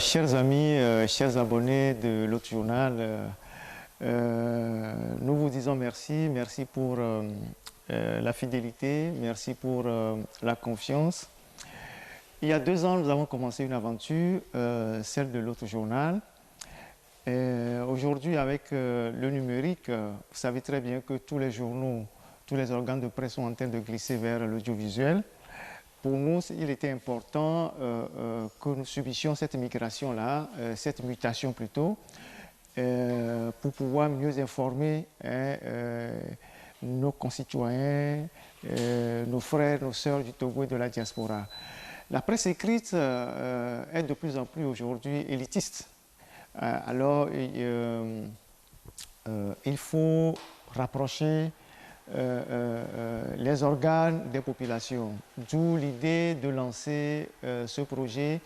Chers amis, chers abonnés de l'autre journal, nous vous disons merci. Merci pour la fidélité, merci pour la confiance. Il y a 2 ans, nous avons commencé une aventure, celle de l'autre journal. Aujourd'hui, avec le numérique, vous savez très bien que tous les journaux, tous les organes de presse sont en train de glisser vers l'audiovisuel. Pour nous, il était important que nous subissions cette migration-là, cette mutation plutôt, pour pouvoir mieux informer nos concitoyens, nos frères, nos sœurs du Togo et de la diaspora. La presse écrite est de plus en plus aujourd'hui élitiste. Alors, il faut rapprocher les organes des populations, d'où l'idée de lancer ce projet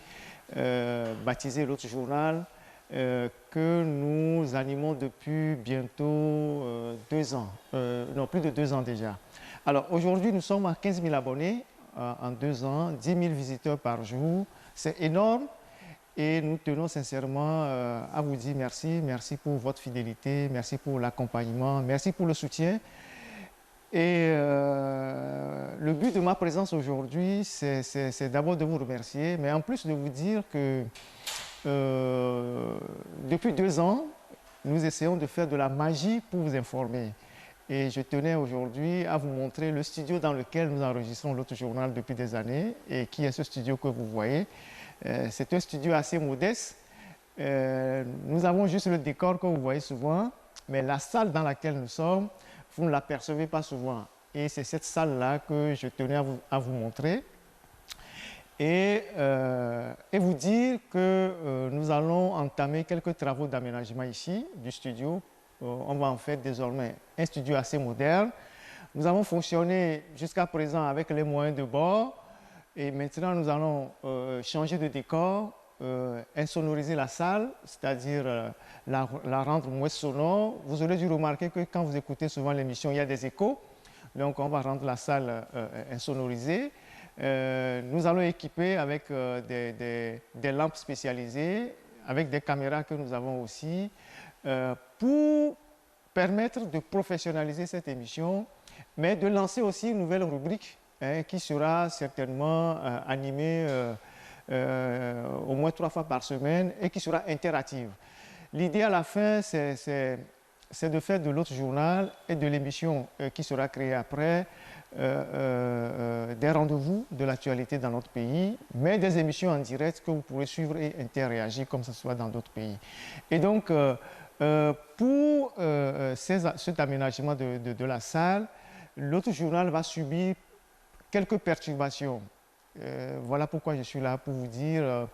baptisé l'autre journal que nous animons depuis bientôt 2 ans, non plus de 2 ans déjà. Alors aujourd'hui nous sommes à 15 000 abonnés en 2 ans, 10 000 visiteurs par jour, c'est énorme. Et nous tenons sincèrement à vous dire merci, merci pour votre fidélité, merci pour l'accompagnement, merci pour le soutien. Et le but de ma présence aujourd'hui, c'est d'abord de vous remercier, mais en plus de vous dire que depuis 2 ans, nous essayons de faire de la magie pour vous informer. Et je tenais aujourd'hui à vous montrer le studio dans lequel nous enregistrons l'autre journal depuis des années, et qui est ce studio que vous voyez. C'est un studio assez modeste. Nous avons juste le décor que vous voyez souvent, mais la salle dans laquelle nous sommes, vous ne l'apercevez pas souvent. Et c'est cette salle-là que je tenais à vous montrer. Et vous dire que nous allons entamer quelques travaux d'aménagement ici, du studio. On va en faire désormais un studio assez moderne. Nous avons fonctionné jusqu'à présent avec les moyens de bord. Et maintenant, nous allons changer de décor, insonoriser la salle, c'est-à-dire la rendre moins sonore. Vous aurez dû remarquer que quand vous écoutez souvent l'émission, il y a des échos. Donc, on va rendre la salle insonorisée. Nous allons équiper avec des lampes spécialisées, avec des caméras que nous avons aussi, pour permettre de professionnaliser cette émission, mais de lancer aussi une nouvelle rubrique qui sera certainement animée au moins 3 fois par semaine et qui sera interactive. L'idée à la fin, c'est de faire de l'autre journal et de l'émission qui sera créée après des rendez-vous de l'actualité dans notre pays, mais des émissions en direct que vous pourrez suivre et interréagir comme ce soit dans d'autres pays. Et donc, pour cet aménagement de la salle, l'autre journal va subir quelques perturbations. Voilà pourquoi je suis là pour vous dire,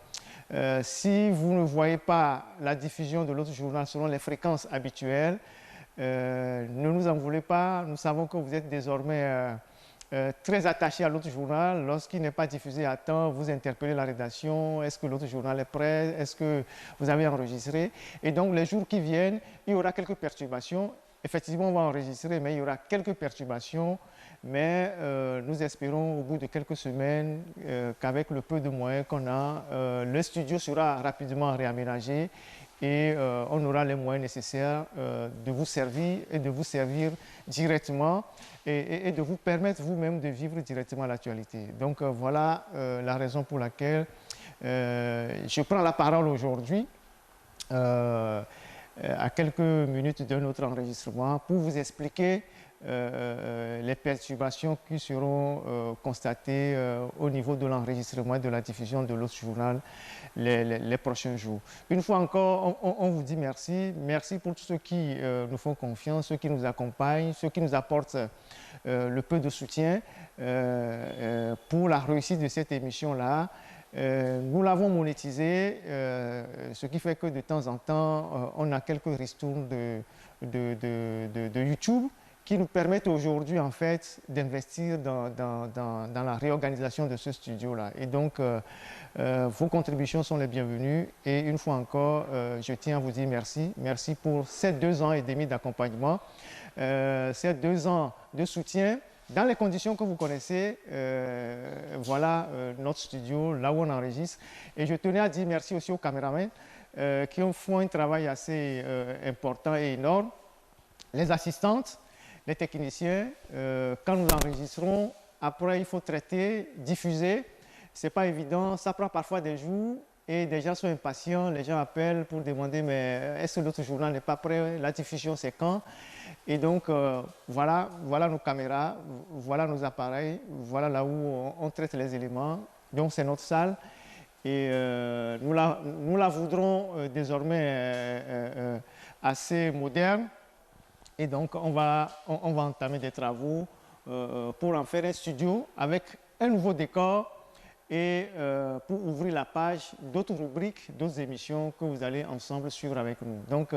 si vous ne voyez pas la diffusion de l'autre journal selon les fréquences habituelles, ne nous en voulez pas. Nous savons que vous êtes désormais très attachés à l'autre journal. Lorsqu'il n'est pas diffusé à temps, vous interpellez la rédaction. Est-ce que l'autre journal est prêt? Est-ce que vous avez enregistré? Et donc, les jours qui viennent, il y aura quelques perturbations. Effectivement, on va enregistrer, mais il y aura quelques perturbations. Mais nous espérons au bout de quelques semaines qu'avec le peu de moyens qu'on a, le studio sera rapidement réaménagé et on aura les moyens nécessaires de vous servir et de vous servir directement et de vous permettre vous-même de vivre directement l'actualité. Donc voilà la raison pour laquelle je prends la parole aujourd'hui à quelques minutes de notre enregistrement pour vous expliquer les perturbations qui seront constatées au niveau de l'enregistrement et de la diffusion de l'autre journal les prochains jours. Une fois encore, on vous dit merci. Merci pour tous ceux qui nous font confiance, ceux qui nous accompagnent, ceux qui nous apportent le peu de soutien pour la réussite de cette émission-là. Nous l'avons monétisé, ce qui fait que de temps en temps, on a quelques ristournes de YouTube qui nous permettent aujourd'hui en fait d'investir dans la réorganisation de ce studio-là. Et donc, vos contributions sont les bienvenues. Et une fois encore, je tiens à vous dire merci. Merci pour ces 2 ans et demi d'accompagnement, ces 2 ans de soutien Dans les conditions que vous connaissez, voilà notre studio, là où on enregistre. Et je tenais à dire merci aussi aux caméramans qui font un travail assez important et énorme. Les assistantes, les techniciens, quand nous enregistrons, après il faut traiter, diffuser. Ce n'est pas évident, ça prend parfois des jours et des gens sont impatients, les gens appellent pour demander mais est-ce que l'autre journal n'est pas prêt, la diffusion c'est quand? Et donc voilà nos caméras, voilà nos appareils, voilà là où on traite les éléments. Donc c'est notre salle et nous la voudrons désormais assez moderne. Et donc, on va entamer des travaux pour en faire un studio avec un nouveau décor et pour ouvrir la page d'autres rubriques, d'autres émissions que vous allez ensemble suivre avec nous. Donc,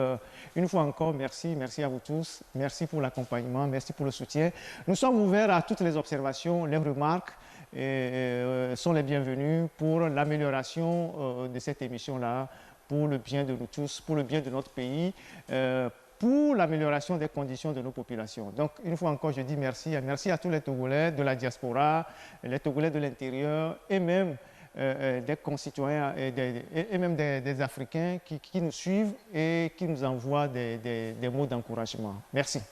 une fois encore, merci à vous tous. Merci pour l'accompagnement, merci pour le soutien. Nous sommes ouverts à toutes les observations, les remarques sont les bienvenues pour l'amélioration de cette émission-là, pour le bien de nous tous, pour le bien de notre pays, pour l'amélioration des conditions de nos populations. Donc, une fois encore, je dis merci. Merci à tous les Togolais de la diaspora, les Togolais de l'intérieur et même des concitoyens et même des Africains qui nous suivent et qui nous envoient des mots d'encouragement. Merci.